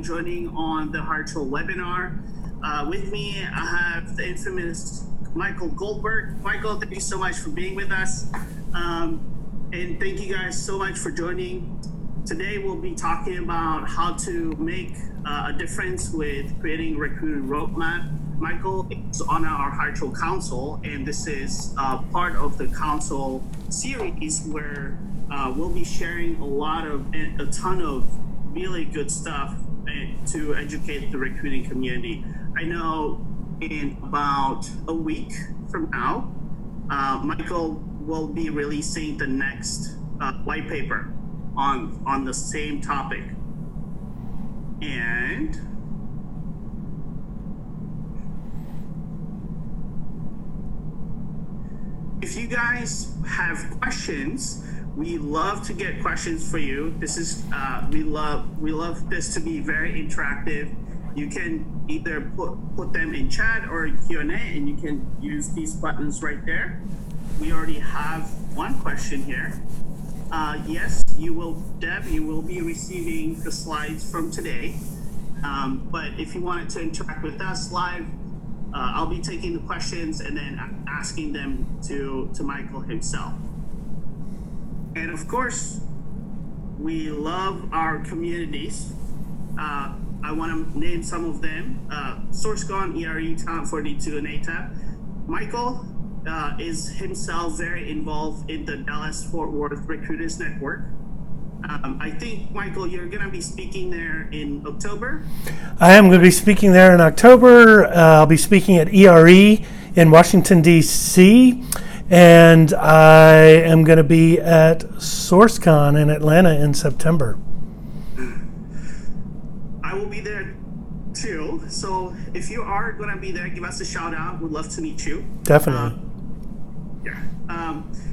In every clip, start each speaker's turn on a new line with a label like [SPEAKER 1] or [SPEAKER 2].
[SPEAKER 1] joining on the Hiretual webinar. With me, I have the infamous Michael Goldberg. Michael, thank you so much for being with us. And thank you guys so much for joining. Today, we'll be talking about how to make a difference with creating a recruiting roadmap. Michael is on our Hiretual Council, and this is part of the Council series where we'll be sharing a ton of really good stuff to educate the recruiting community. I know in about a week from now, Michael will be releasing the next white paper on the same topic. And if you guys have questions, we love to get questions for you. This is we love this to be very interactive. You can either put them in chat or Q&A, and you can use these buttons right there. We already have one question here. Yes, Deb, you will be receiving the slides from today. But if you wanted to interact with us live, I'll be taking the questions and then asking them to Michael himself. And of course, we love our communities. I want to name some of them: SourceCon, ERE, Talent 42, and ATAP. Michael is himself very involved in the Dallas-Fort Worth Recruiters Network. I think, Michael, you're going to be speaking there in October.
[SPEAKER 2] I am going to be speaking there in October. I'll be speaking at ERE in Washington, D.C., and I am going to be at SourceCon in Atlanta in September.
[SPEAKER 1] I will be there too. So if you are going to be there, give us a shout out. We'd love to meet you.
[SPEAKER 2] Definitely.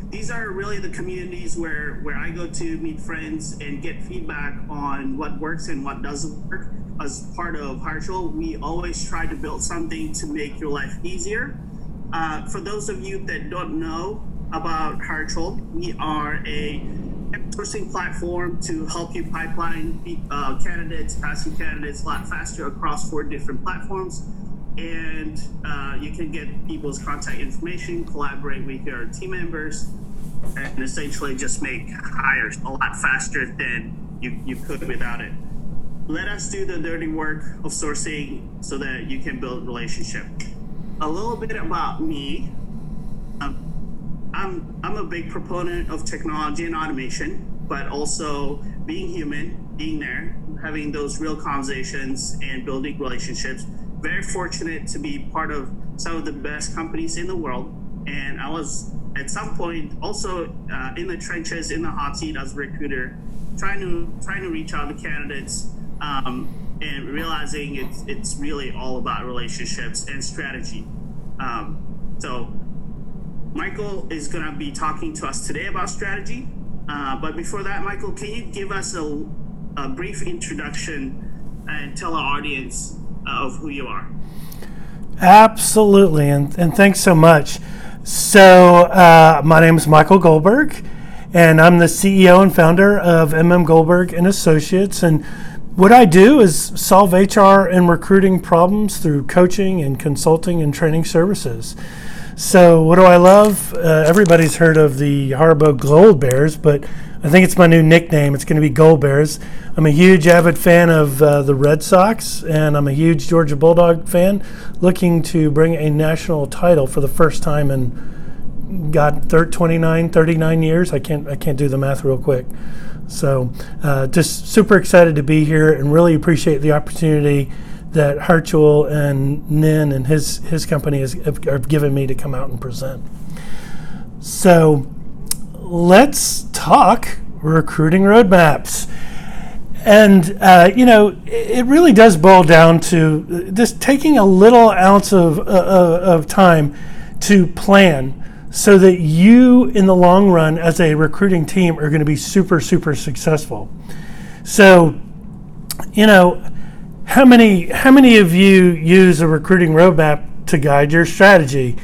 [SPEAKER 1] These are really the communities where I go to meet friends and get feedback on what works and what doesn't work. As part of Hiretual, we always try to build something to make your life easier. For those of you that don't know about Hiretual, we are a sourcing platform to help you pipeline passive candidates a lot faster across 4 different platforms. And you can get people's contact information, collaborate with your team members, and essentially just make hires a lot faster than you could without it. Let us do the dirty work of sourcing so that you can build a relationship. A little bit about me. I'm a big proponent of technology and automation, but also being human, being there, having those real conversations and building relationships. Very fortunate to be part of some of the best companies in the world. And I was at some point also in the trenches, in the hot seat as a recruiter, trying to reach out to candidates and realizing it's really all about relationships and strategy. So Michael is going to be talking to us today about strategy. But before that, Michael, can you give us a brief introduction and tell our audience of who you are?
[SPEAKER 2] Absolutely, and thanks so much. So my name is Michael Goldberg, and I'm the CEO and founder of Goldberg and Associates. And what I do is solve HR and recruiting problems through coaching and consulting and training services. So what do I love? Everybody's heard of the Haribo Gold Bears, but I think it's my new nickname. It's going to be Gold Bears. I'm a huge avid fan of the Red Sox, and I'm a huge Georgia Bulldog fan, looking to bring a national title for the first time in 39 years. I can't do the math real quick. So just super excited to be here and really appreciate the opportunity that Hiretual and Nin and his company have given me to come out and present. So let's talk recruiting roadmaps. And, it really does boil down to just taking a little ounce of time to plan so that you, in the long run, as a recruiting team, are going to be super, super successful. So, how many of you use a recruiting roadmap to guide your strategy?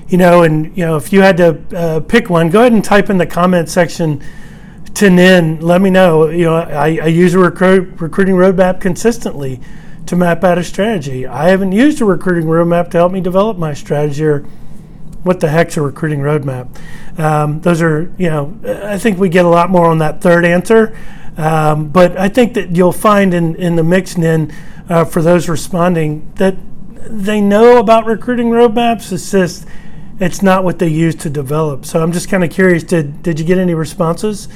[SPEAKER 2] If you had to pick one, go ahead and type in the comment section to Nin, let me know. I use a recruiting roadmap consistently to map out a strategy. I haven't used a recruiting roadmap to help me develop my strategy, or what the heck's a recruiting roadmap? Those are, I think we get a lot more on that third answer. But I think that you'll find in the mix, Nin, for those responding, that they know about recruiting roadmaps. It's just, it's not what they use to develop. So I'm just kind of curious, did you get any responses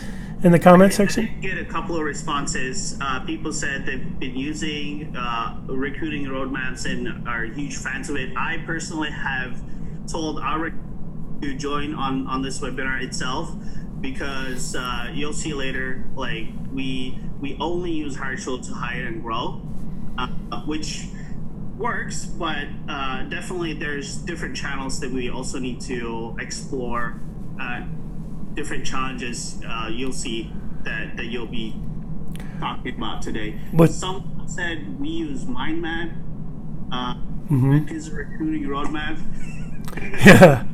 [SPEAKER 2] in the comment section?
[SPEAKER 1] I did get a couple of responses. People said they've been using recruiting roadmaps and are huge fans of it. I personally have told our to join on this webinar itself, because you'll see later, like we only use Hiretual to hire and grow, which works, but definitely there's different channels that we also need to explore, different challenges you'll see that you'll be talking about today.
[SPEAKER 2] But
[SPEAKER 1] someone said we use MindMap, is a recruiting roadmap.
[SPEAKER 2] Yeah,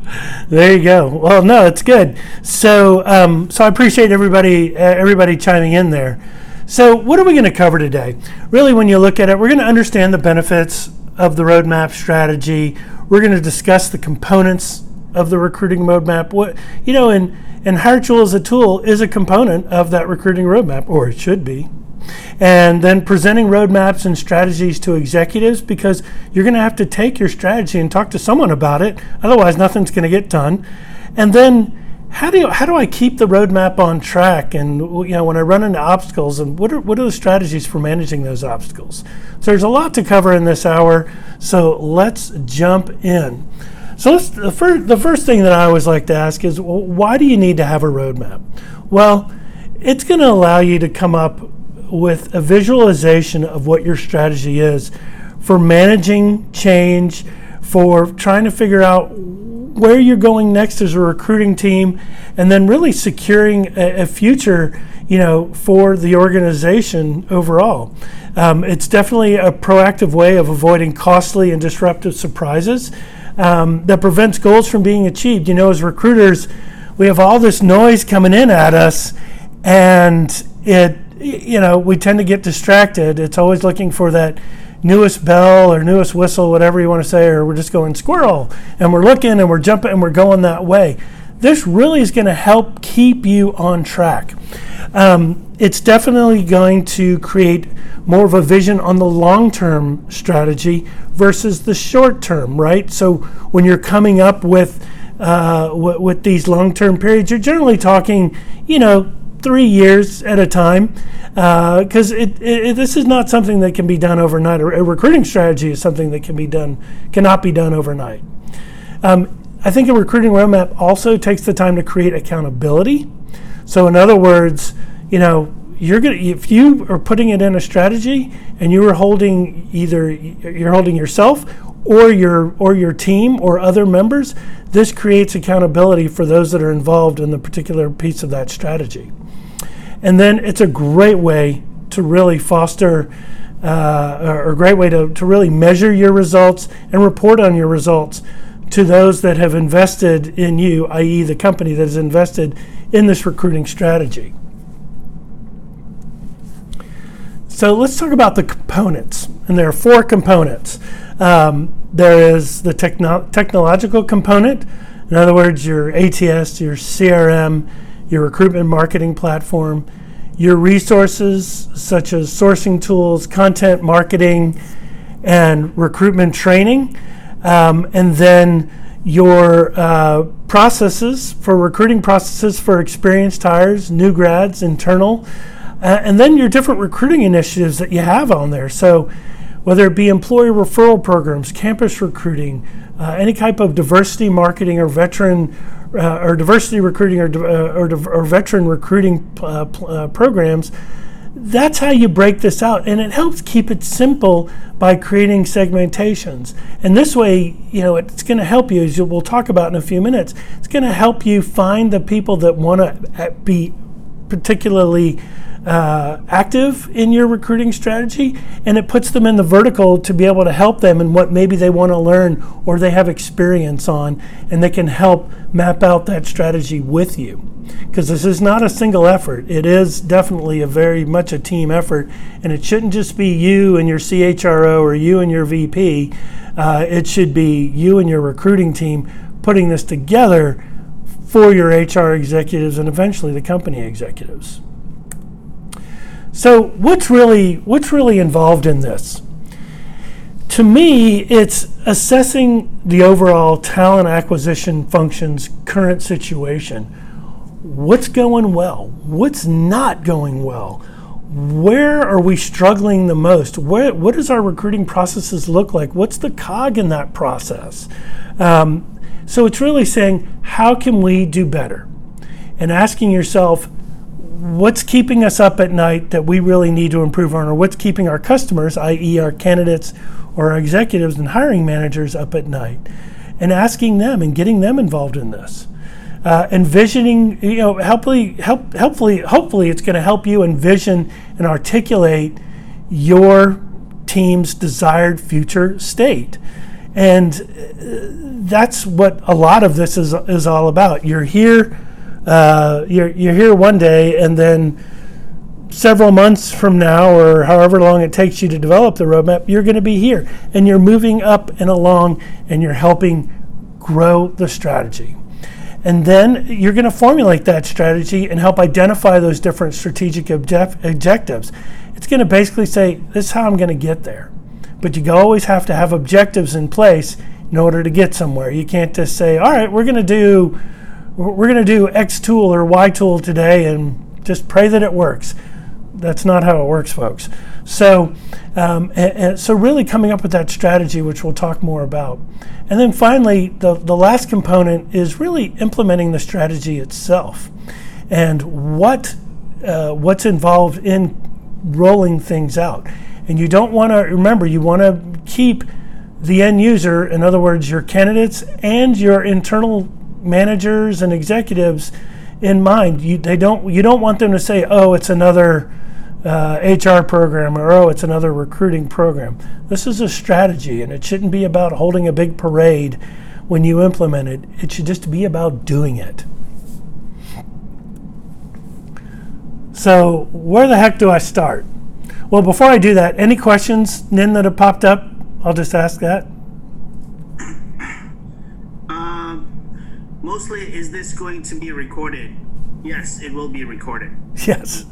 [SPEAKER 2] there you go. Well, no, it's good. So, so I appreciate everybody chiming in there. So, what are we going to cover today? Really, when you look at it, we're going to understand the benefits of the roadmap strategy. We're going to discuss the components of the recruiting roadmap. And Hiretual as a tool is a component of that recruiting roadmap, or it should be. And then presenting roadmaps and strategies to executives, because you're going to have to take your strategy and talk to someone about it. Otherwise, nothing's going to get done. And then how do I keep the roadmap on track? And when I run into obstacles, and what are the strategies for managing those obstacles? So there's a lot to cover in this hour. So let's jump in. So the first thing that I always like to ask is, well, why do you need to have a roadmap? Well, it's going to allow you to come up with a visualization of what your strategy is for managing change, for trying to figure out where you're going next as a recruiting team, and then really securing a future, for the organization overall. It's definitely a proactive way of avoiding costly and disruptive surprises that prevents goals from being achieved. As recruiters, we have all this noise coming in at us, and we tend to get distracted. It's always looking for that newest bell or newest whistle, whatever you want to say, or we're just going squirrel, and we're looking and we're jumping and we're going that way. This really is going to help keep you on track. It's definitely going to create more of a vision on the long-term strategy versus the short-term, right? So when you're coming up with these long-term periods, you're generally talking, 3 years at a time, because this is not something that can be done overnight. A recruiting strategy is something that cannot be done overnight. I think a recruiting roadmap also takes the time to create accountability. So in other words, if you are putting it in a strategy and you're holding yourself or your team or other members, this creates accountability for those that are involved in the particular piece of that strategy. And then it's a great way to really foster, or a great way to really measure your results and report on your results to those that have invested in you, i.e. the company that has invested in this recruiting strategy. So let's talk about the components. And there are 4 components. There is the technological component. In other words, your ATS, your CRM, your recruitment marketing platform, your resources such as sourcing tools, content marketing, and recruitment training, and then your processes for recruiting processes for experienced hires, new grads, internal, and then your different recruiting initiatives that you have on there. So whether it be employee referral programs, campus recruiting, any type of diversity marketing or veteran or diversity recruiting or veteran recruiting programs, that's how you break this out. And it helps keep it simple by creating segmentations. And this way, it's going to help you, as we'll talk about in a few minutes, it's going to help you find the people that want to be particularly active in your recruiting strategy, and it puts them in the vertical to be able to help them in what maybe they want to learn or they have experience on, and they can help map out that strategy with you. Because this is not a single effort. It is definitely very much a team effort, and it shouldn't just be you and your CHRO or you and your VP. It should be you and your recruiting team putting this together for your HR executives and eventually the company executives. So what's really involved in this? To me, it's assessing the overall talent acquisition function's current situation. What's going well? What's not going well? Where are we struggling the most? What does our recruiting processes look like? What's the cog in that process? So it's really saying, how can we do better? And asking yourself, what's keeping us up at night that we really need to improve on, or what's keeping our customers, i.e. our candidates or our executives and hiring managers, up at night, and asking them and getting them involved in this. Envisioning, hopefully it's going to help you envision and articulate your team's desired future state. And that's what a lot of this is all about. You're here one day, and then several months from now, or however long it takes you to develop the roadmap, you're going to be here, and you're moving up and along, and you're helping grow the strategy. And then you're going to formulate that strategy and help identify those different strategic objectives. It's going to basically say, this is how I'm going to get there. But you always have to have objectives in place in order to get somewhere. You can't just say, all right, we're going to do X tool or Y tool today and just pray that it works. That's not how it works, folks. So really coming up with that strategy, which we'll talk more about. And then finally, the last component is really implementing the strategy itself and what's involved in rolling things out. And you don't want to, remember, you want to keep the end user, in other words, your candidates and your internal managers and executives in mind. You don't want them to say, oh, it's another HR program, or oh, it's another recruiting program. This is a strategy, and it shouldn't be about holding a big parade when you implement it. It should just be about doing it. So where the heck do I start? Well, before I do that, any questions, Nin, that have popped up? I'll just ask that.
[SPEAKER 1] Mostly, is this going to be recorded? Yes, it will be recorded.
[SPEAKER 2] Yes.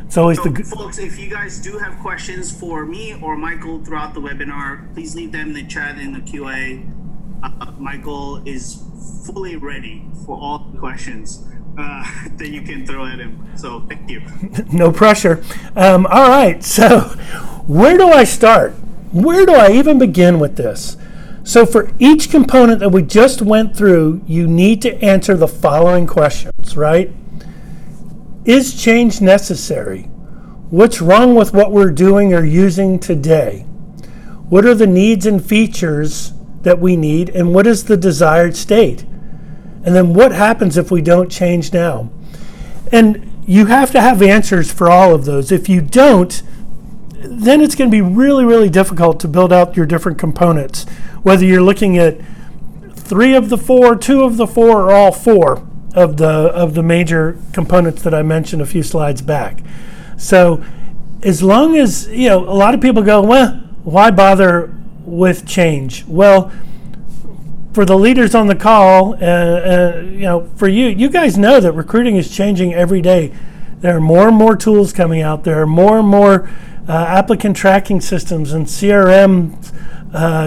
[SPEAKER 2] It's always
[SPEAKER 1] so, folks, if you guys do have questions for me or Michael throughout the webinar, please leave them in the chat in the QA. Michael is fully ready for all the questions that you can throw at him. So thank you.
[SPEAKER 2] No pressure. All right. So where do I start? Where do I even begin with this? So for each component that we just went through, you need to answer the following questions, right? Is change necessary? What's wrong with what we're doing or using today? What are the needs and features that we need, and what is the desired state? And then what happens if we don't change now? And you have to have answers for all of those. If you don't, then it's going to be really, really difficult to build out your different components, whether you're looking at 3 of the 4, 2 of the 4, or all 4 of the major components that I mentioned a few slides back. So as long as, a lot of people go, well, why bother with change? Well, for the leaders on the call, for you guys know that recruiting is changing every day. There are more and more tools coming out. There are more and more applicant tracking systems and CRM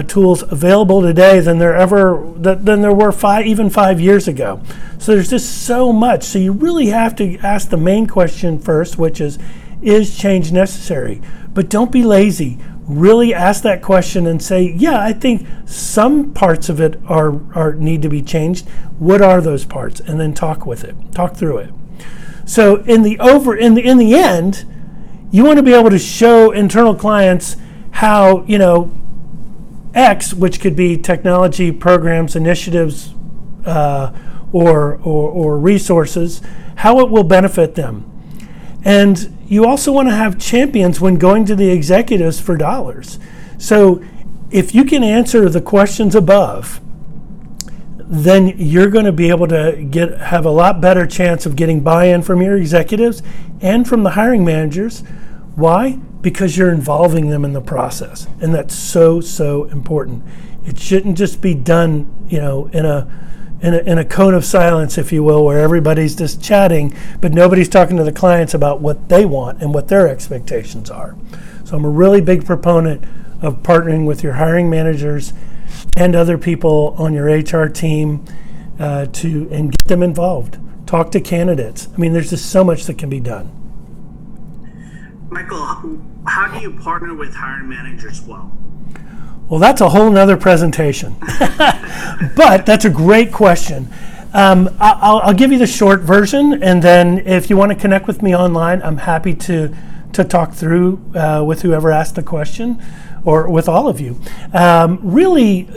[SPEAKER 2] tools available today than there were 5 years ago. So there's just so much. So you really have to ask the main question first, which is change necessary? But don't be lazy. Really ask that question and say, yeah, I think some parts of it are need to be changed. What are those parts? And then talk through it. So in the end, you want to be able to show internal clients how, X, which could be technology, programs, initiatives, or resources, how it will benefit them. And you also want to have champions when going to the executives for dollars. So if you can answer the questions above, then you're going to be able to have a lot better chance of getting buy-in from your executives and from the hiring managers. Why? Because you're involving them in the process, and that's so important. It shouldn't just be done, in a cone of silence, if you will, where everybody's just chatting, but nobody's talking to the clients about what they want and what their expectations are. So I'm a really big proponent of partnering with your hiring managers and other people on your HR team and get them involved. Talk to candidates. I mean, there's just so much that can be done.
[SPEAKER 1] Michael, how do you partner with hiring managers well?
[SPEAKER 2] Well, that's a whole nother presentation. But that's a great question. I'll give you the short version, and then if you want to connect with me online, I'm happy to talk through with whoever asked the question, or with all of you. Really,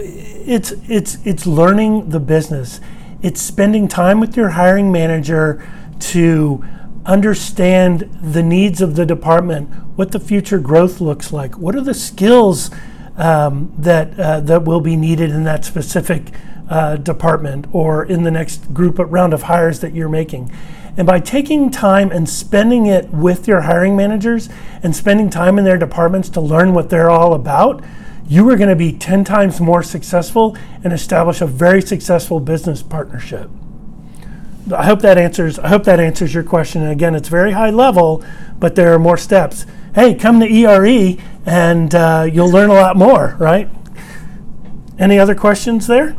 [SPEAKER 2] it's learning the business. It's spending time with your hiring manager to understand the needs of the department, what the future growth looks like, what are the skills that will be needed in that specific department or in the next round of hires that you're making. And by taking time and spending it with your hiring managers and spending time in their departments to learn what they're all about, you are going to be 10 times more successful and establish a very successful business partnership. I hope that answers your question. And again, it's very high level, but there are more steps. Hey, come to ERE and you'll learn a lot more, right? Any other questions there?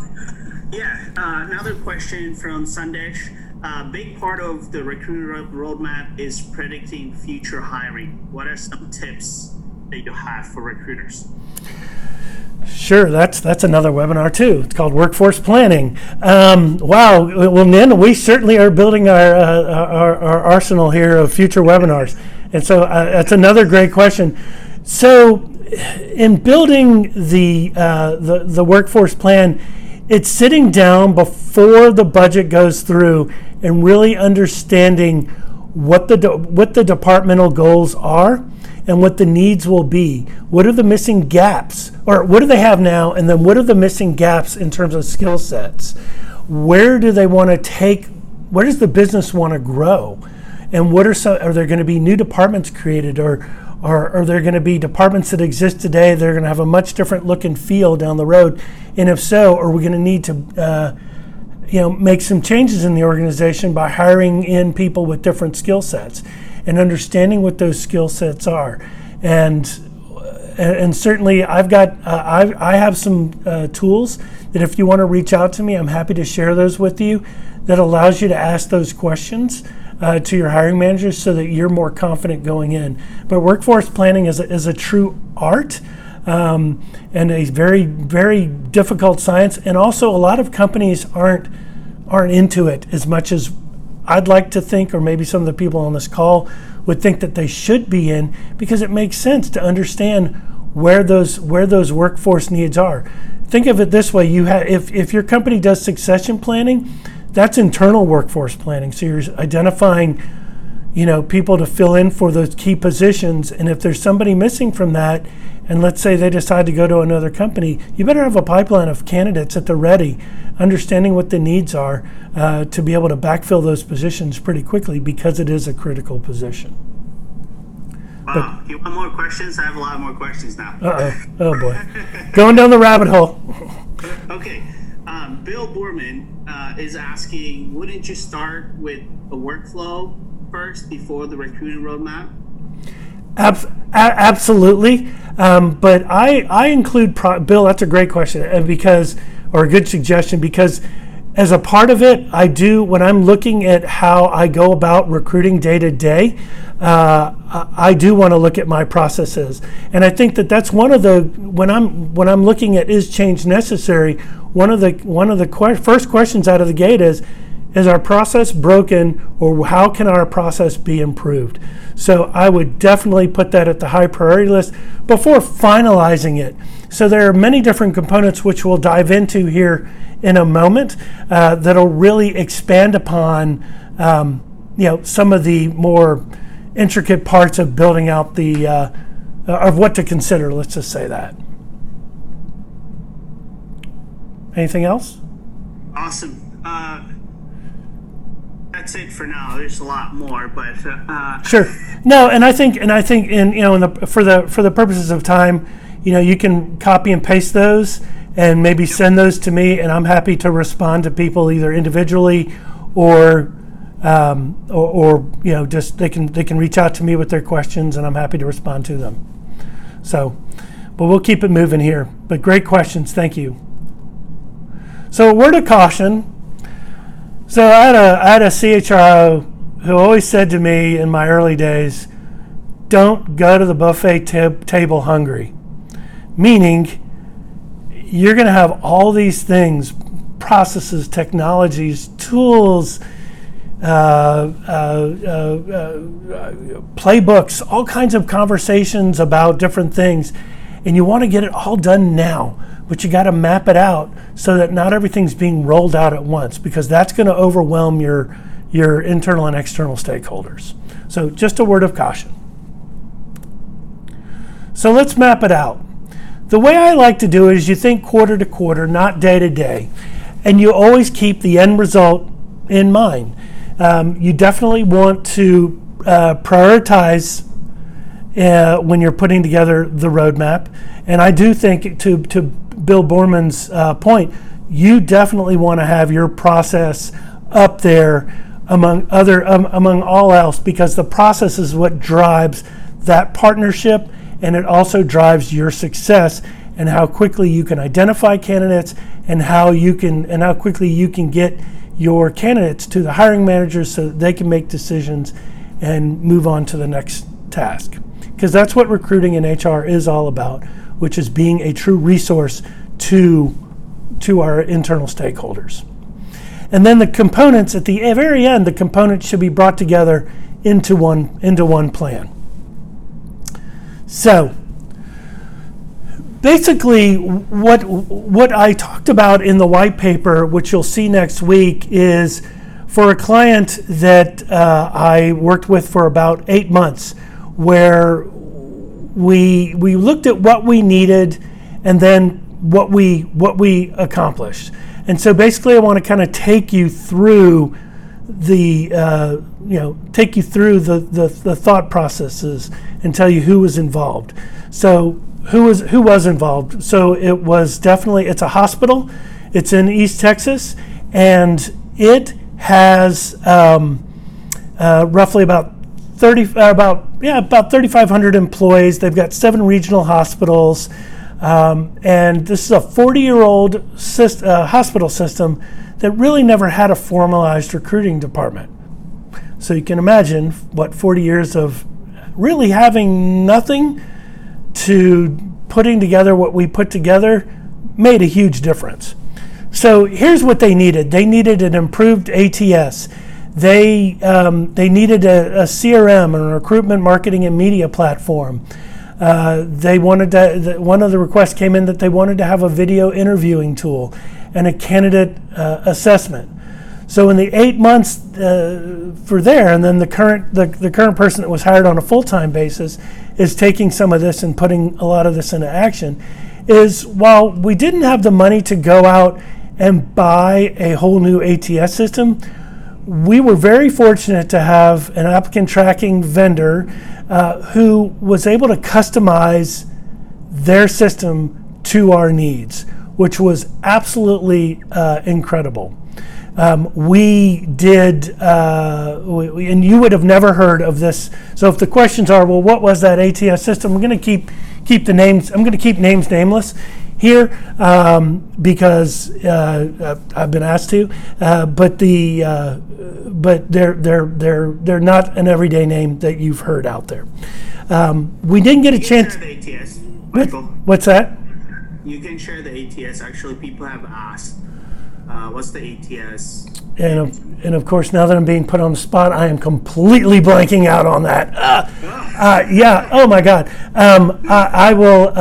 [SPEAKER 1] Yeah, another question from Sandesh. A big part of the recruitment roadmap is predicting future hiring. What are some tips that you have for recruiters?
[SPEAKER 2] Sure, that's another webinar too. It's called Workforce Planning. Wow, well, Nan, we certainly are building our arsenal here of future webinars, and so that's another great question. So, in building the workforce plan, it's sitting down before the budget goes through and really understanding what the departmental goals are and what the needs will be. What are the missing gaps, or what do they have now, and then what are the missing gaps in terms of skill sets? Where do they want to take? Where does the business want to grow? And are there going to be new departments created, or are there going to be departments that exist today? They're going to have a much different look and feel down the road. And if so, are we going to need to make some changes in the organization by hiring in people with different skill sets and understanding what those skill sets are? And certainly I have some tools that if you want to reach out to me, I'm happy to share those with you, that allows you to ask those questions to your hiring managers so that you're more confident going in. But workforce planning is a true art and a very, very difficult science. And also a lot of companies aren't into it as much as I'd like to think, or maybe some of the people on this call would think that they should be in, because it makes sense to understand where those workforce needs are. Think of it this way: if your company does succession planning, that's internal workforce planning. So you're identifying, people to fill in for those key positions. And if there's somebody missing from that, and let's say they decide to go to another company, you better have a pipeline of candidates at the ready, understanding what the needs are to be able to backfill those positions pretty quickly, because it is a critical position.
[SPEAKER 1] Wow, you want more questions? I have a lot more questions now.
[SPEAKER 2] Oh boy. Going down the rabbit hole.
[SPEAKER 1] Okay. Bill Boorman is asking, wouldn't you start with a workflow first before the recruiting roadmap?
[SPEAKER 2] Absolutely. But I include, Bill, that's a great question, or a good suggestion, because as a part of it, when I'm looking at how I go about recruiting day to day, I do want to look at my processes. And I think that's one of the, when I'm looking at is change necessary, one of the first questions out of the gate is our process broken, or how can our process be improved? So I would definitely put that at the high priority list before finalizing it. So there are many different components which we'll dive into here in a moment that'll really expand upon some of the more intricate parts of building out the of what to consider. Let's just say that. Anything else?
[SPEAKER 1] Awesome. That's it for now. There's a lot more, but
[SPEAKER 2] sure. No, and I think for the purposes of time, you can copy and paste those and maybe send those to me, and I'm happy to respond to people either individually or just they can reach out to me with their questions, and I'm happy to respond to them. So, but we'll keep it moving here. But great questions, thank you. So a word of caution. So I had a CHRO who always said to me in my early days, don't go to the buffet table hungry. Meaning, you're going to have all these things, processes, technologies, tools, playbooks, all kinds of conversations about different things. And you want to get it all done now. But you got to map it out so that not everything's being rolled out at once, because that's going to overwhelm your internal and external stakeholders. So just a word of caution. So let's map it out. The way I like to do it is you think quarter to quarter, not day to day, and you always keep the end result in mind. You definitely want to prioritize when you're putting together the roadmap. And I do think to Bill Borman's point, you definitely want to have your process up there among all else, because the process is what drives that partnership, and it also drives your success and how quickly you can identify candidates and how quickly you can get your candidates to the hiring managers so that they can make decisions and move on to the next task. Because that's what recruiting in HR is all about, which is being a true resource to our internal stakeholders. And then the components at the very end, the components should be brought together into one plan. So basically what I talked about in the white paper, which you'll see next week, is for a client that I worked with for about 8 months, where we looked at what we needed and then what we accomplished. And so basically I want to kind of take you through the thought processes and tell you who was involved. So who was involved? So it was definitely, it's a hospital. It's in East Texas, and it has roughly about 3,500 employees. They've got 7 regional hospitals, and this is a 40-year-old hospital system that really never had a formalized recruiting department. So you can imagine what 40 years of really having nothing to putting together what we put together made a huge difference. So here's what they needed. They needed an improved ATS. They needed a CRM, a recruitment, marketing, and media platform. They wanted to, one of the requests came in that they wanted to have a video interviewing tool and a candidate assessment. So in the 8 months for there, and then the current person that was hired on a full-time basis is taking some of this and putting a lot of this into action, is while we didn't have the money to go out and buy a whole new ATS system, we were very fortunate to have an applicant tracking vendor who was able to customize their system to our needs, which was absolutely incredible. We did, and you would have never heard of this. So if the questions are, well, what was that ATS system? I'm going to keep the names. I'm going to keep names nameless here because I've been asked to. But they're not an everyday name that you've heard out there. We didn't get a chance.
[SPEAKER 1] Share the ATS,
[SPEAKER 2] Michael. What's that?
[SPEAKER 1] You can share the ATS. Actually, people have asked. What's the ATS?
[SPEAKER 2] And of course, now that I'm being put on the spot, I am completely blanking out on that. Yeah. Oh my God. I will.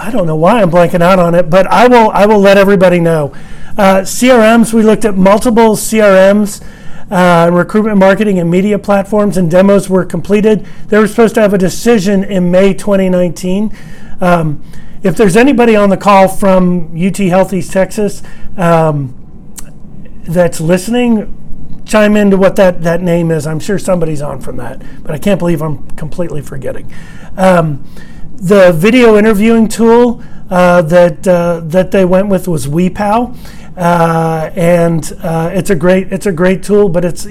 [SPEAKER 2] I don't know why I'm blanking out on it, but I will let everybody know. CRMs. We looked at multiple CRMs. recruitment marketing and media platforms, and demos were completed. They were supposed to have a decision in May 2019. If there's anybody on the call from UT Health East Texas that's listening, chime into what that name is. I'm sure somebody's on from that, but I can't believe I'm completely forgetting. The video interviewing tool that they went with was WePow, and it's a great tool, but it's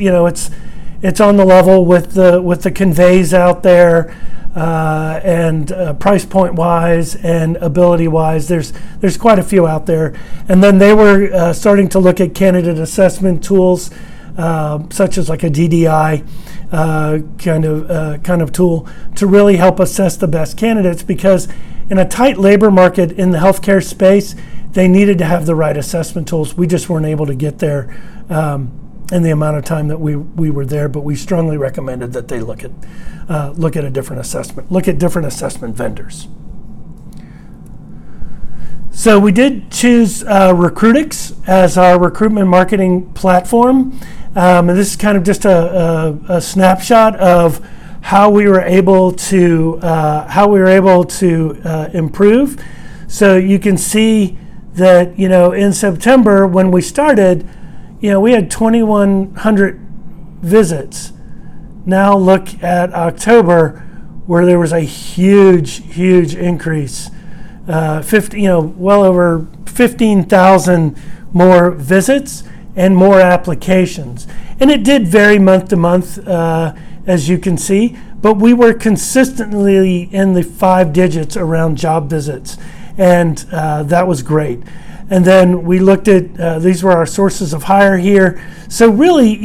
[SPEAKER 2] on the level with the Conveys out there, and price point wise and ability wise. There's quite a few out there, and then they were starting to look at candidate assessment tools, such as like a DDI kind of tool to really help assess the best candidates, because in a tight labor market in the healthcare space, they needed to have the right assessment tools. We just weren't able to get there in the amount of time that we were there, but we strongly recommended that they look at different assessment vendors. So we did choose Recruitix as our recruitment marketing platform. And this is kind of just a snapshot of how we were able to improve. So you can see that in September when we started, we had 2,100 visits. Now look at October, where there was a huge increase. Well over 15,000 more visits and more applications. And it did vary month to month, as you can see, but we were consistently in the 5 digits around job visits, and that was great. And then we looked at, these were our sources of hire here. So really,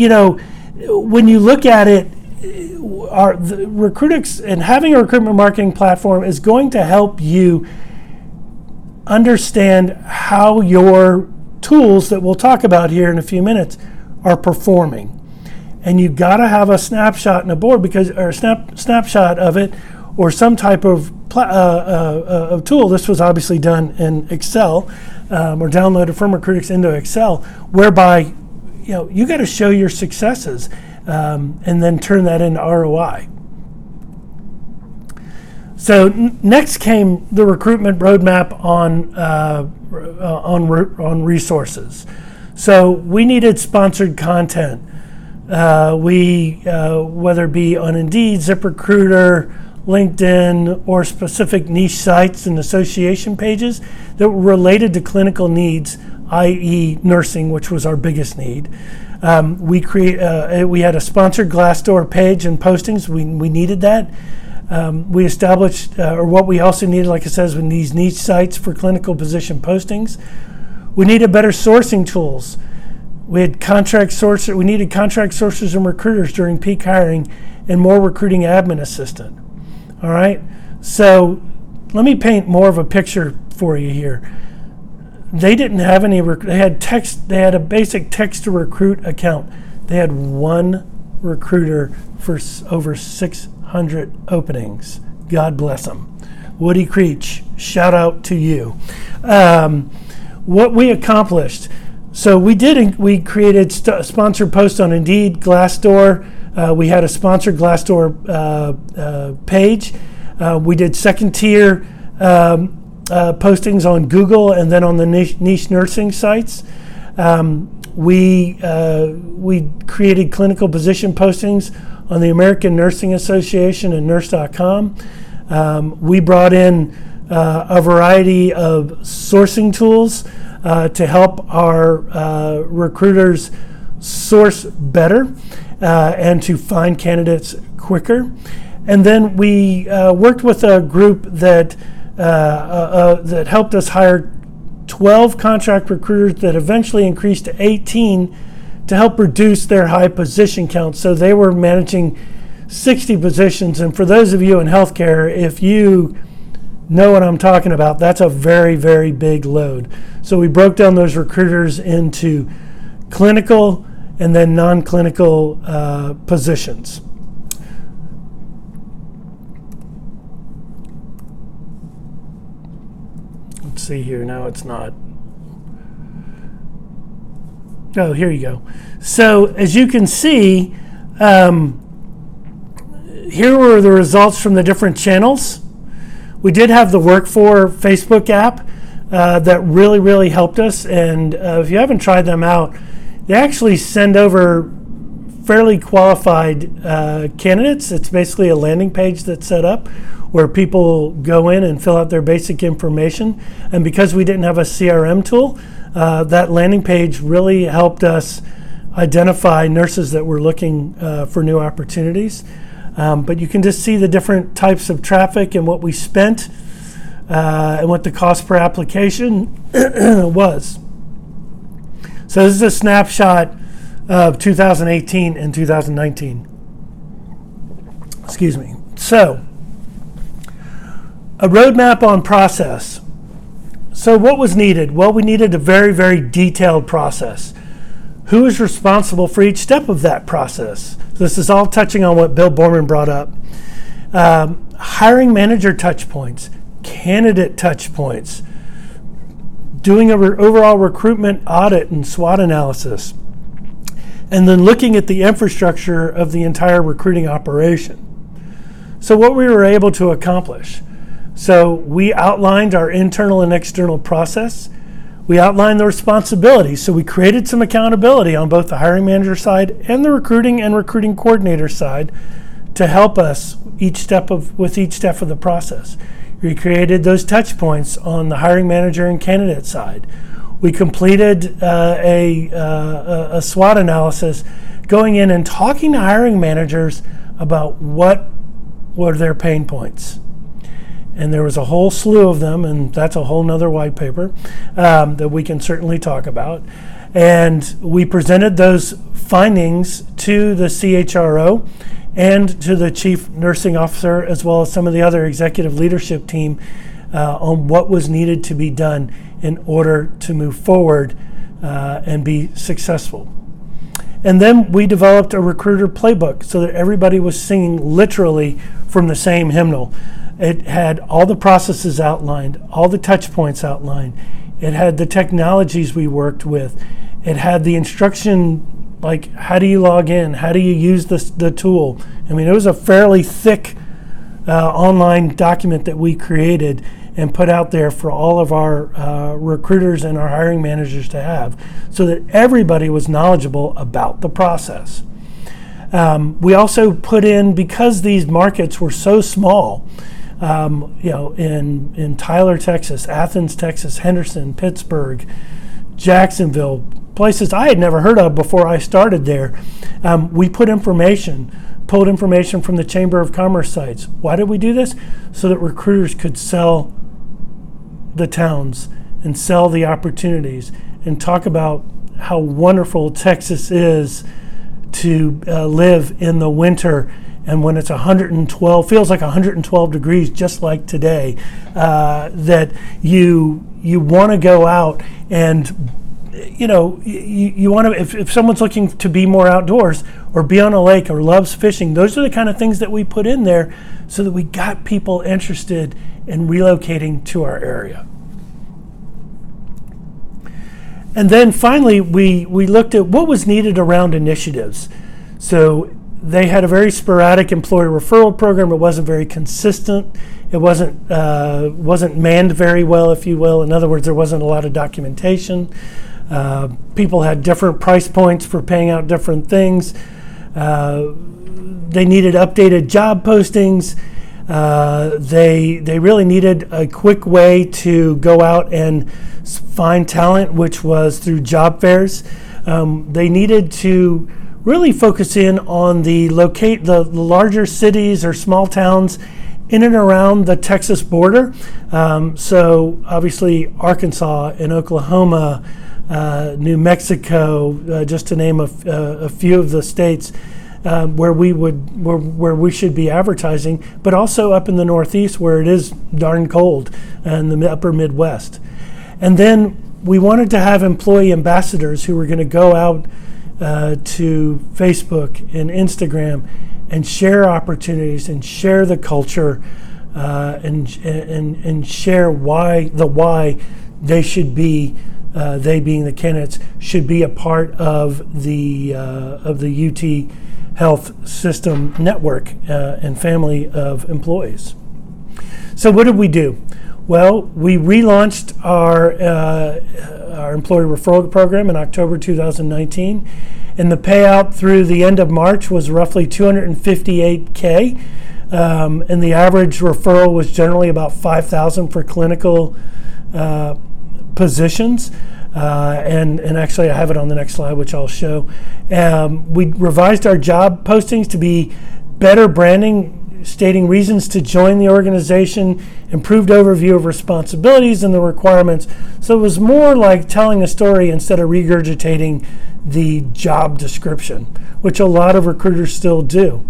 [SPEAKER 2] when you look at it, the Recruitix and having a recruitment marketing platform is going to help you understand how your tools that we'll talk about here in a few minutes are performing. And you got to have a snapshot in a board or a snapshot of it, or some type of tool. This was obviously done in Excel, or downloaded from Recruitix into Excel, whereby you got to show your successes and then turn that into ROI. So next came the recruitment roadmap on resources. So we needed sponsored content. Whether it be on Indeed, ZipRecruiter, LinkedIn, or specific niche sites and association pages that were related to clinical needs, i.e. nursing, which was our biggest need. We had a sponsored Glassdoor page and postings. We needed that. We established, or what we also needed, like I said, with these niche sites for clinical position postings. We needed better sourcing tools. We needed contract sources and recruiters during peak hiring, and more recruiting admin assistant. All right. So let me paint more of a picture for you here. They didn't have any. They had text. They had a basic text to recruit account. They had one recruiter for over 600 openings. God bless them. Woody Creech, shout out to you. What we accomplished. So we created sponsored posts on Indeed, Glassdoor. We had a sponsored Glassdoor page. We did second tier postings on Google and then on the niche nursing sites. We created clinical position postings on the American Nursing Association and nurse.com. We brought in a variety of sourcing tools to help our recruiters source better and to find candidates quicker. And then we worked with a group that helped us hire 12 contract recruiters that eventually increased to 18 to help reduce their high position count. So they were managing 60 positions. And for those of you in healthcare, if you know what I'm talking about, that's a very, very big load. So we broke down those recruiters into clinical and then non-clinical positions. Let's see here. Now it's not. Oh, here you go. So as you can see, here were the results from the different channels. We did have the Work4 Facebook app that really helped us. And if you haven't tried them out, they actually send over fairly qualified candidates. It's basically a landing page that's set up where people go in and fill out their basic information. And because we didn't have a CRM tool, that landing page really helped us identify nurses that were looking for new opportunities. But you can just see the different types of traffic and what we spent and what the cost per application was. So this is a snapshot of 2018 and 2019. Excuse me. So, a roadmap on process. So what was needed? Well, we needed a very detailed process. Who is responsible for each step of that process? This is all touching on what Bill Borman brought up. Hiring manager touch points, candidate touch points, doing an overall recruitment audit and SWOT analysis, and then looking at the infrastructure of the entire recruiting operation. So what we were able to accomplish. So we outlined our internal and external process. We outlined the responsibilities. So we created some accountability on both the hiring manager side and the recruiting and recruiting coordinator side to help us with each step of the process. We created those touch points on the hiring manager and candidate side. We completed a SWOT analysis, going in and talking to hiring managers about what were their pain points. And there was a whole slew of them, and that's a whole nother white paper that we can certainly talk about. And we presented those findings to the CHRO and to the chief nursing officer, as well as some of the other executive leadership team on what was needed to be done in order to move forward and be successful. And then we developed a recruiter playbook so that everybody was singing literally from the same hymnal. It had all the processes outlined, all the touch points outlined. It had the technologies we worked with. It had the instruction, like how do you log in? How do you use the tool? I mean, it was a fairly thick online document that we created and put out there for all of our recruiters and our hiring managers to have, so that everybody was knowledgeable about the process. We also put in, because these markets were so small, in Tyler, Texas, Athens, Texas, Henderson, Pittsburgh, Jacksonville, places I had never heard of before I started there, we pulled information from the Chamber of Commerce sites. Why did we do this? So that recruiters could sell the towns and sell the opportunities and talk about how wonderful Texas is to live in the winter. And when it's 112, feels like 112 degrees, just like today, that you want to go out and, you want to, if someone's looking to be more outdoors or be on a lake or loves fishing, those are the kind of things that we put in there so that we got people interested in relocating to our area. And then finally, we looked at what was needed around initiatives. So they had a very sporadic employer referral program. It wasn't very consistent. It wasn't manned very well, if you will. In other words, there wasn't a lot of documentation. People had different price points for paying out different things. They needed updated job postings. They really needed a quick way to go out and find talent, which was through job fairs. They needed to really focus in on the larger cities or small towns in and around the Texas border. So obviously Arkansas and Oklahoma, New Mexico, just to name a few of the states where we should be advertising, but also up in the Northeast where it is darn cold, and the upper Midwest. And then we wanted to have employee ambassadors who were going to go out to Facebook and Instagram and share opportunities and share the culture and share why they should be they being the candidates, should be a part of the UT Health System network and family of employees. So what did we do? Well, we relaunched our employee referral program in October 2019, and the payout through the end of March was roughly $258K, and the average referral was generally about $5,000 for clinical positions. And actually, I have it on the next slide, which I'll show. We revised our job postings to be better branding, stating reasons to join the organization, improved overview of responsibilities and the requirements. So it was more like telling a story instead of regurgitating the job description, which a lot of recruiters still do.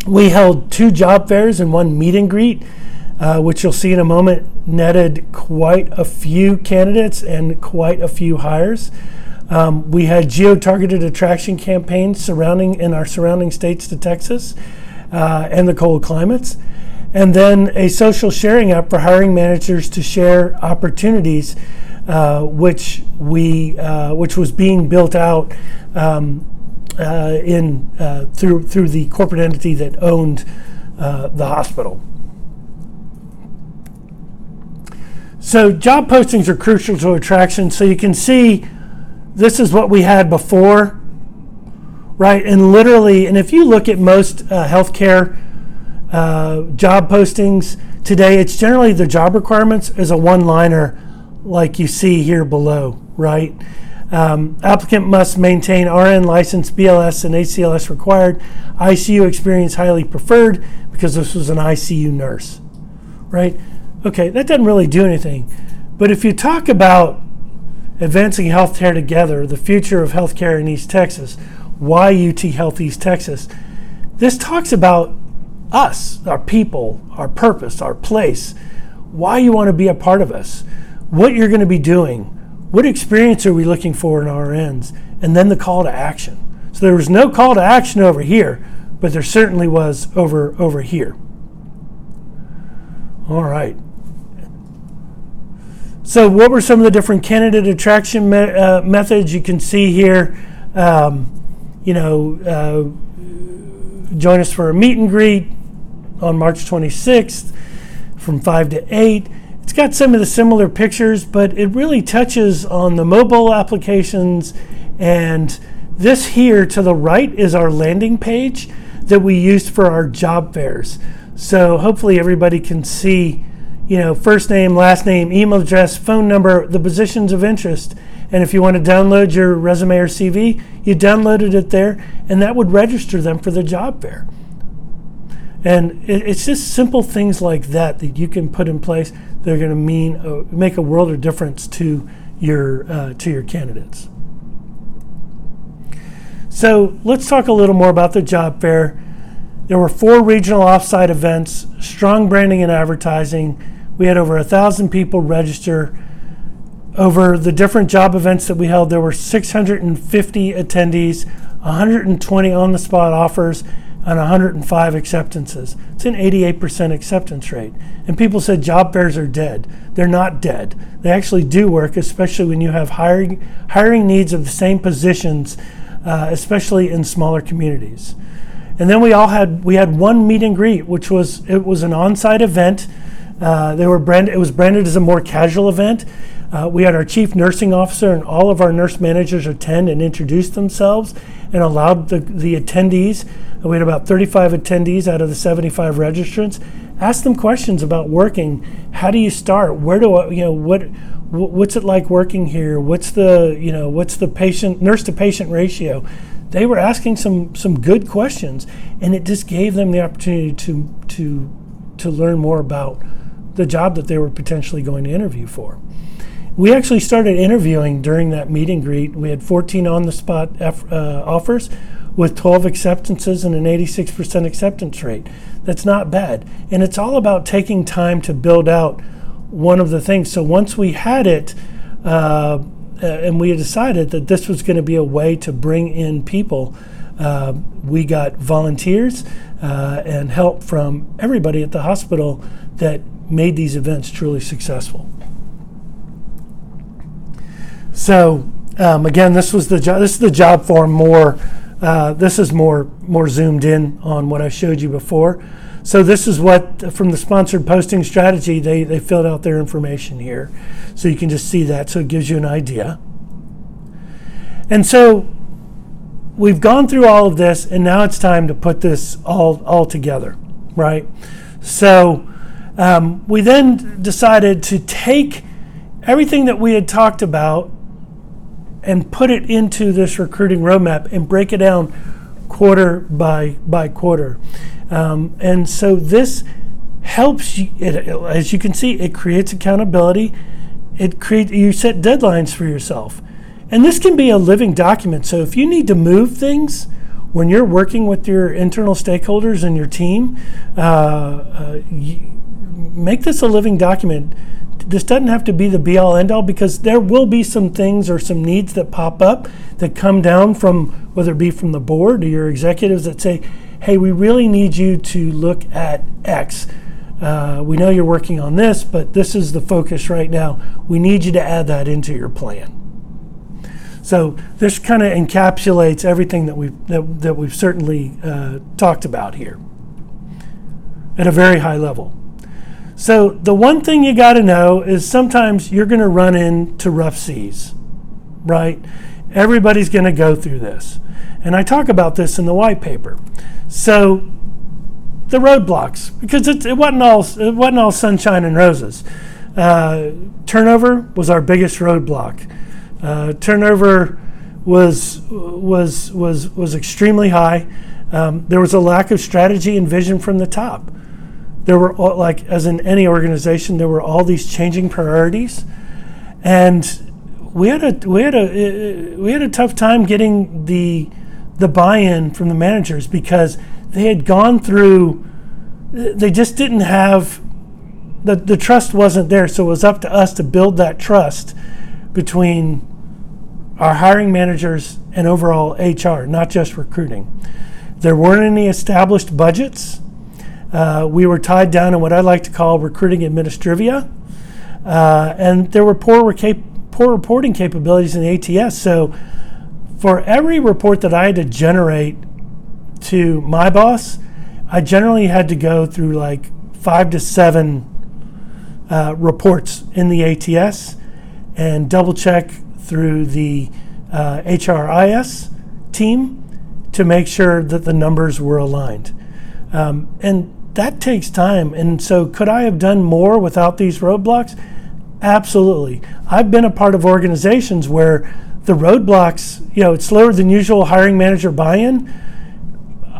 [SPEAKER 2] We held 2 job fairs and 1 meet and greet, which you'll see in a moment, netted quite a few candidates and quite a few hires. We had geo-targeted attraction campaigns in our surrounding states to Texas and the cold climates. And then a social sharing app for hiring managers to share opportunities, which was being built out through the corporate entity that owned the hospital. So job postings are crucial to attraction. So you can see this is what we had before, right? And literally, and if you look at most healthcare job postings today, it's generally the job requirements is a one-liner like you see here below, right? Applicant must maintain RN license, BLS, and ACLS required. ICU experience highly preferred, because this was an ICU nurse, right? Okay, that doesn't really do anything. But if you talk about advancing healthcare together, the future of healthcare in East Texas, why UT Health East Texas, this talks about us, our people, our purpose, our place, why you want to be a part of us, what you're going to be doing, what experience are we looking for in RNs, and then the call to action. So there was no call to action over here, but there certainly was over here. All right. So what were some of the different candidate attraction methods? You can see here, join us for a meet and greet on March 26th from 5 to 8. It's got some of the similar pictures, but it really touches on the mobile applications. And this here to the right is our landing page that we used for our job fairs. So hopefully everybody can see, first name, last name, email address, phone number, the positions of interest. And if you want to download your resume or CV, you downloaded it there, and that would register them for the job fair. And it's just simple things like that you can put in place that are going to make a world of difference to your candidates. So let's talk a little more about the job fair. There were 4 regional offsite events, strong branding and advertising. We had over 1,000 people register. Over the different job events that we held, there were 650 attendees, 120 on-the-spot offers, and 105 acceptances. It's an 88% acceptance rate. And people said job fairs are dead. They're not dead. They actually do work, especially when you have hiring needs of the same positions, especially in smaller communities. And then we had 1 meet and greet, which was an on-site event. It was branded as a more casual event. We had our chief nursing officer and all of our nurse managers attend and introduce themselves, and allowed the attendees. We had about 35 attendees out of the 75 registrants. Ask them questions about working. How do you start? Where do I, what's it like working here? What's the nurse to patient ratio? They were asking some good questions, and it just gave them the opportunity to learn more about the job that they were potentially going to interview for. We actually started interviewing during that meet and greet. We had 14 on-the-spot offers with 12 acceptances and an 86% acceptance rate. That's not bad. And it's all about taking time to build out one of the things. So once we had it, and we had decided that this was going to be a way to bring in people, we got volunteers and help from everybody at the hospital that made these events truly successful. So again, this was the job. This is the job form. This is more zoomed in on what I showed you before. So this is what, from the sponsored posting strategy, they filled out their information here. So you can just see that. So it gives you an idea. And so we've gone through all of this, and now it's time to put this all together, right? So we then decided to take everything that we had talked about and put it into this recruiting roadmap and break it down quarter by quarter. And so this helps you, as you can see, it creates accountability. You set deadlines for yourself. And this can be a living document. So if you need to move things when you're working with your internal stakeholders and your team, make this a living document. This doesn't have to be the be-all, end-all, because there will be some things or some needs that pop up that come down from, whether it be from the board or your executives that say, hey, we really need you to look at X. We know you're working on this, but this is the focus right now. We need you to add that into your plan. So this kind of encapsulates everything that we've certainly talked about here at a very high level. So the one thing you got to know is sometimes you're going to run into rough seas, right? Everybody's going to go through this. And I talk about this in the white paper. So the roadblocks, because it wasn't all sunshine and roses. Turnover was our biggest roadblock. Turnover was extremely high. There was a lack of strategy and vision from the top. There were, like as in any organization, there were all these changing priorities, and we had a tough time getting the buy-in from the managers because they had gone through. They just didn't have the trust wasn't there. So it was up to us to build that trust between our hiring managers and overall HR, not just recruiting. There weren't any established budgets. We were tied down in what I like to call recruiting administrivia, and there were poor reporting capabilities in the ATS. So for every report that I had to generate to my boss, I generally had to go through like 5 to 7 reports in the ATS and double check through the HRIS team to make sure that the numbers were aligned. And that takes time. And so could I have done more without these roadblocks? Absolutely. I've been a part of organizations where the roadblocks, it's slower than usual hiring manager buy-in.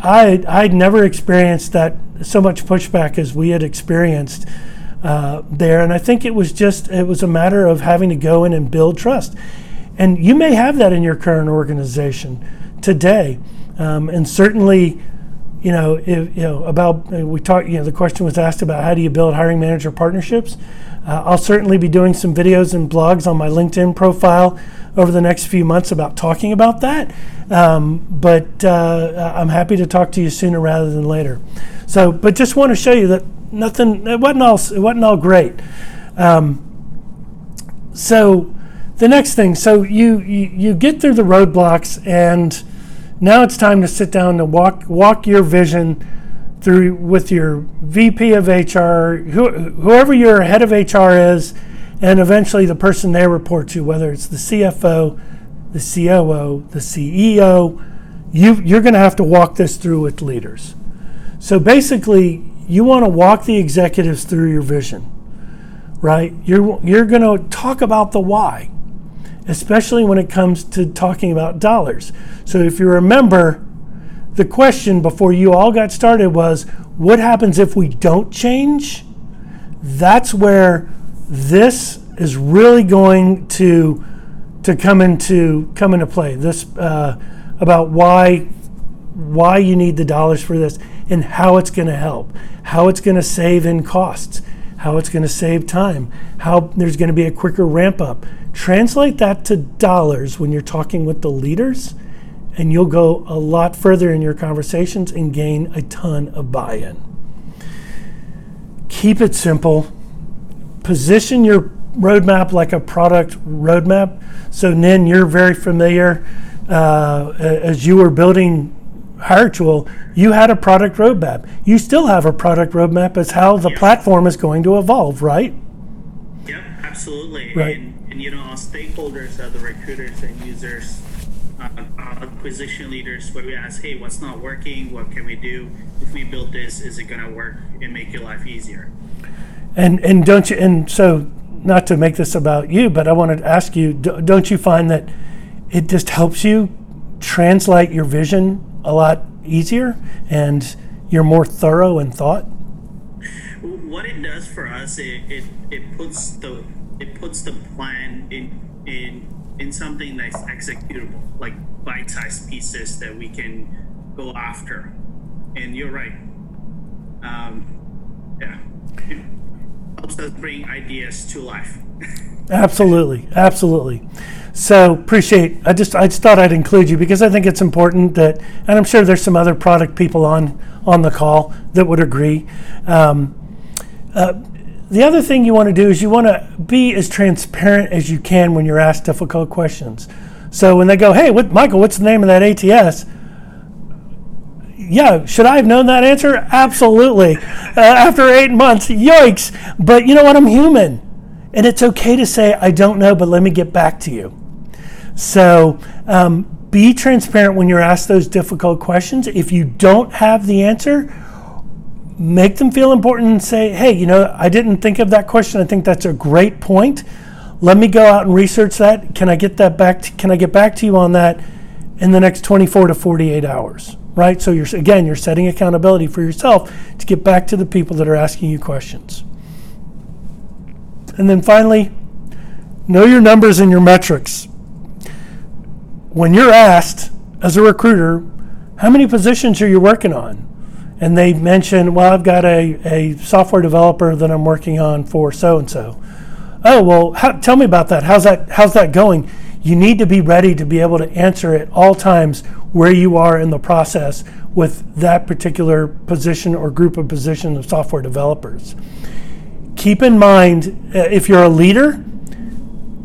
[SPEAKER 2] I'd never experienced that so much pushback as we had experienced there. And I think it was a matter of having to go in and build trust. And you may have that in your current organization today. And certainly, the question was asked about how do you build hiring manager partnerships. I'll certainly be doing some videos and blogs on my LinkedIn profile over the next few months about talking about that. But I'm happy to talk to you sooner rather than later. So, but just want to show you that it wasn't all great. So the next thing, so you get through the roadblocks, and now it's time to sit down and walk your vision through with your VP of HR, whoever your head of HR is, and eventually the person they report to, whether it's the CFO, the COO, the CEO. You're going to have to walk this through with leaders. So basically, you want to walk the executives through your vision, right? You're going to talk about the why, especially when it comes to talking about dollars. So if you remember, the question before you all got started was, what happens if we don't change? That's where this is really going to come into play. This about why you need the dollars for this and how it's going to help, how it's going to save in costs, how it's going to save time, how there's going to be a quicker ramp up. Translate that to dollars when you're talking with the leaders, and you'll go a lot further in your conversations and gain a ton of buy-in. Keep it simple. Position your roadmap like a product roadmap. So Nin, you're very familiar. As you were building Hiretual, you had a product roadmap. You still have a product roadmap as how the platform is going to evolve, right?
[SPEAKER 1] Yeah, absolutely.
[SPEAKER 2] Right.
[SPEAKER 1] And our stakeholders are the recruiters and users, acquisition leaders, where we ask, hey, what's not working? What can we do? If we build this, is it going to work and make your life easier?
[SPEAKER 2] And don't you? And so, not to make this about you, but I wanted to ask you: don't you find that it just helps you translate your vision a lot easier, and you're more thorough in thought?
[SPEAKER 1] What it does for us, it puts the plan in something that's executable, like bite-sized pieces that we can go after. And you're right. It helps us bring ideas to life.
[SPEAKER 2] Absolutely. So I just thought I'd include you because I think it's important that, and I'm sure there's some other product people on the call that would agree. The other thing you want to do is you want to be as transparent as you can when you're asked difficult questions. So when they go, hey, Michael, what's the name of that ATS? Yeah, should I have known that answer? Absolutely. After 8 months, yikes. But you know what? I'm human. And it's okay to say, I don't know, but let me get back to you. So be transparent when you're asked those difficult questions. If you don't have the answer, make them feel important and say, hey, I didn't think of that question. I think that's a great point. Let me go out and research that. Can I get back to you on that in the next 24 to 48 hours? Right? So you're setting accountability for yourself to get back to the people that are asking you questions. And then finally, know your numbers and your metrics. When you're asked as a recruiter, how many positions are you working on? And they mention, well, I've got a software developer that I'm working on for so-and-so. Oh, well, tell me about that. How's that going? You need to be ready to be able to answer at all times where you are in the process with that particular position or group of positions of software developers. Keep in mind, if you're a leader,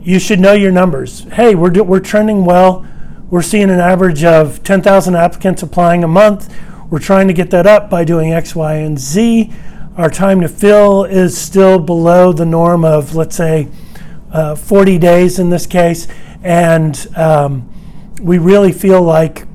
[SPEAKER 2] you should know your numbers. Hey, we're trending well. We're seeing an average of 10,000 applicants applying a month. We're trying to get that up by doing X, Y, and Z. Our time to fill is still below the norm of, let's say, 40 days in this case. And we really feel like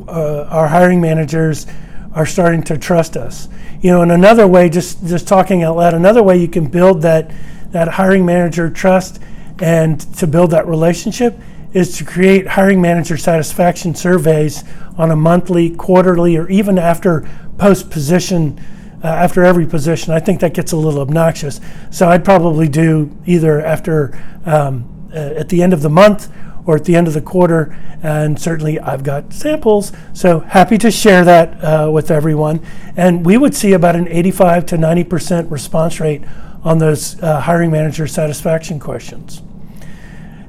[SPEAKER 2] our hiring managers are starting to trust us. And another way, just talking out loud, another way you can build that hiring manager trust and to build that relationship is to create hiring manager satisfaction surveys on a monthly, quarterly, or even after post-position, after every position. I think that gets a little obnoxious. So I'd probably do either after at the end of the month or at the end of the quarter, and certainly I've got samples, so happy to share that with everyone. And we would see about an 85 to 90% response rate on those hiring manager satisfaction questions.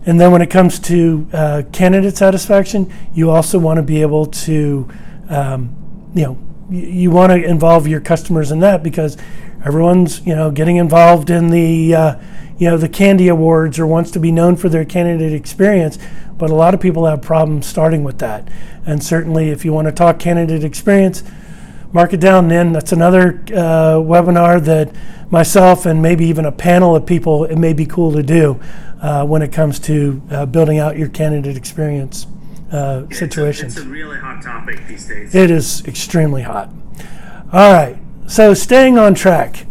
[SPEAKER 2] And then when it comes to candidate satisfaction, you also want to be able to, you want to involve your customers in that because everyone's, getting involved in the Candy Awards or wants to be known for their candidate experience. But a lot of people have problems starting with that. And certainly if you want to talk candidate experience, mark it down, Nin. That's another webinar that myself and maybe even a panel of people, it may be cool to do when it comes to building out your candidate experience situations.
[SPEAKER 1] It's a really hot topic these days.
[SPEAKER 2] It is extremely hot. All right, so staying on track.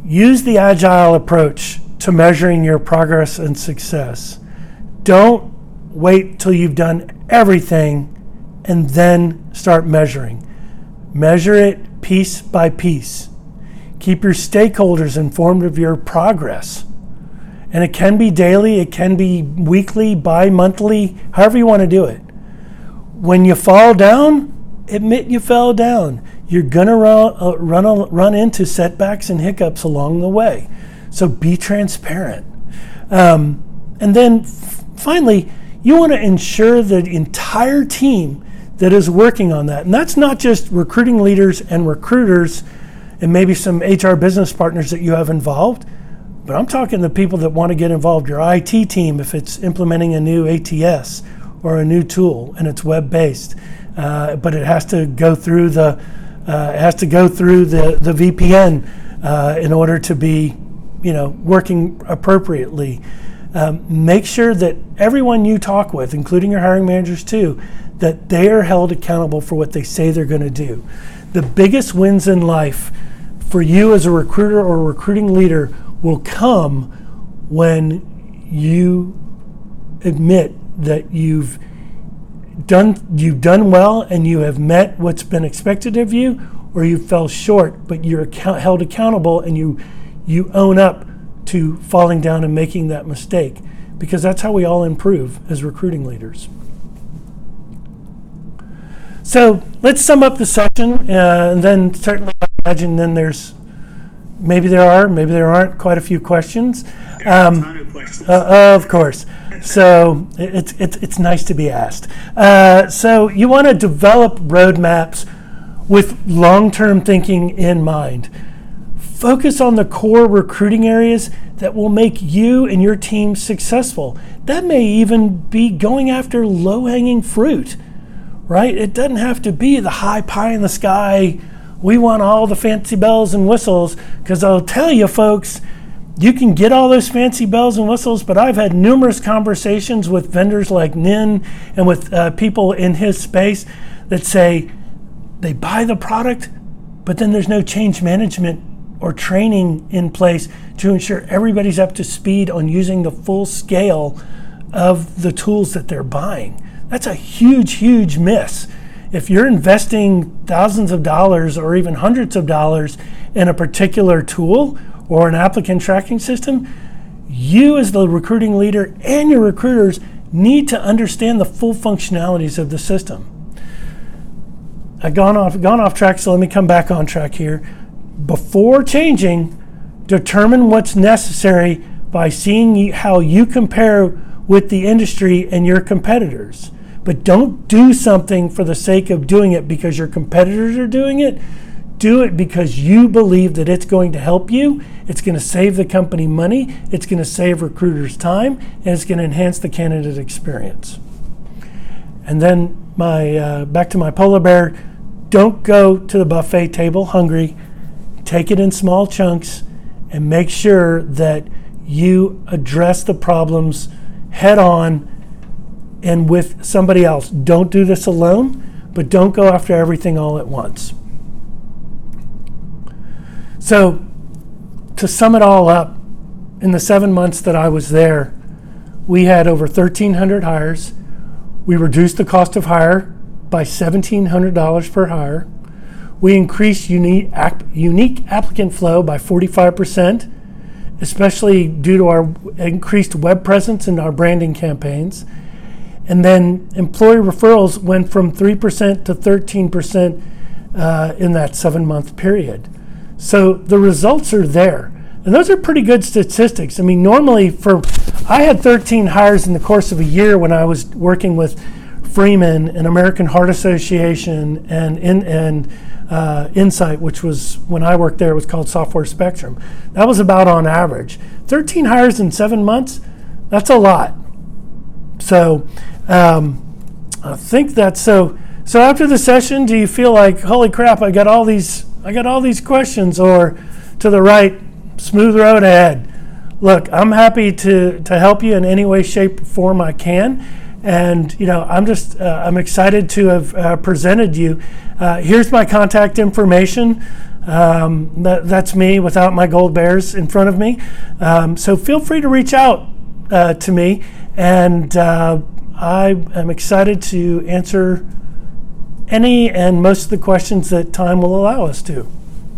[SPEAKER 2] Use the agile approach to measuring your progress and success. Don't wait till you've done everything and then start measuring. Measure it piece by piece. Keep your stakeholders informed of your progress. And it can be daily, it can be weekly, bi-monthly, however you want to do it. When you fall down, admit you fell down. You're going to run into setbacks and hiccups along the way. So be transparent. And then finally, you want to ensure the entire team that is working on that. And that's not just recruiting leaders and recruiters and maybe some HR business partners that you have involved, But I'm talking the people that want to get involved, your IT team, if it's implementing a new ATS or a new tool and it's web-based, but it has to go through the VPN in order to be, working appropriately. Make sure that everyone you talk with, including your hiring managers too, that they are held accountable for what they say they're going to do. The biggest wins in life for you as a recruiter or a recruiting leader will come when you admit that you've done well and you have met what's been expected of you, or you fell short, but you're held accountable and you own up to falling down and making that mistake, because that's how we all improve as recruiting leaders. So let's sum up the session, and then certainly I imagine then maybe there aren't quite a few questions.
[SPEAKER 1] There are a ton of questions.
[SPEAKER 2] Of course. So it's nice to be asked. So you want to develop roadmaps with long-term thinking in mind. Focus on the core recruiting areas that will make you and your team successful. That may even be going after low-hanging fruit, right? It doesn't have to be the high pie in the sky. We want all the fancy bells and whistles, because I'll tell you, folks, you can get all those fancy bells and whistles, but I've had numerous conversations with vendors like Nin and with people in his space that say they buy the product, but then there's no change management or training in place to ensure everybody's up to speed on using the full scale of the tools that they're buying. That's a huge, huge miss. If you're investing thousands of dollars or even hundreds of dollars in a particular tool or an applicant tracking system, you as the recruiting leader and your recruiters need to understand the full functionalities of the system. I've gone off track, so let me come back on track here. Before changing, determine what's necessary by seeing how you compare with the industry and your competitors. But don't do something for the sake of doing it because your competitors are doing it. Do it because you believe that it's going to help you, it's going to save the company money, it's going to save recruiters time, and it's going to enhance the candidate experience. And then back to my polar bear, don't go to the buffet table hungry. Take it in small chunks and make sure that you address the problems head on and with somebody else. Don't do this alone, but don't go after everything all at once. So to sum it all up, in the 7 months that I was there, we had over 1,300 hires. We reduced the cost of hire by $1,700 per hire. We increased unique applicant flow by 45%, especially due to our increased web presence and our branding campaigns. And then employee referrals went from 3% to 13% in that 7-month period. So the results are there. And those are pretty good statistics. I mean, normally I had 13 hires in the course of a year when I was working with Freeman and American Heart Association and Insight, which was, when I worked there, it was called Software Spectrum. That was about on average. 13 hires in 7 months, that's a lot. So I think that's so. So after the session, do you feel like, holy crap, I got all these questions, or to the right, smooth road ahead? Look, I'm happy to help you in any way, shape, or form I can. And I'm excited to have presented you. Here's my contact information. That's me without my gold bears in front of me. So feel free to reach out to me, and I am excited to answer any and most of the questions that time will allow us to.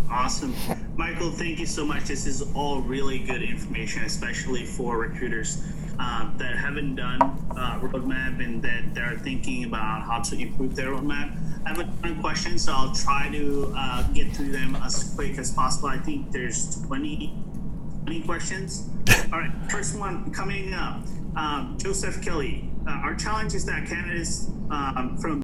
[SPEAKER 1] Awesome. Michael, thank you so much. This is all really good information, especially for recruiters that haven't done roadmap and that they're thinking about how to improve their roadmap. I have a ton of questions, so I'll try to get through them as quick as possible. I think there's 20 questions. All right, first one coming up. Joseph Kelly. Our challenge is that candidates from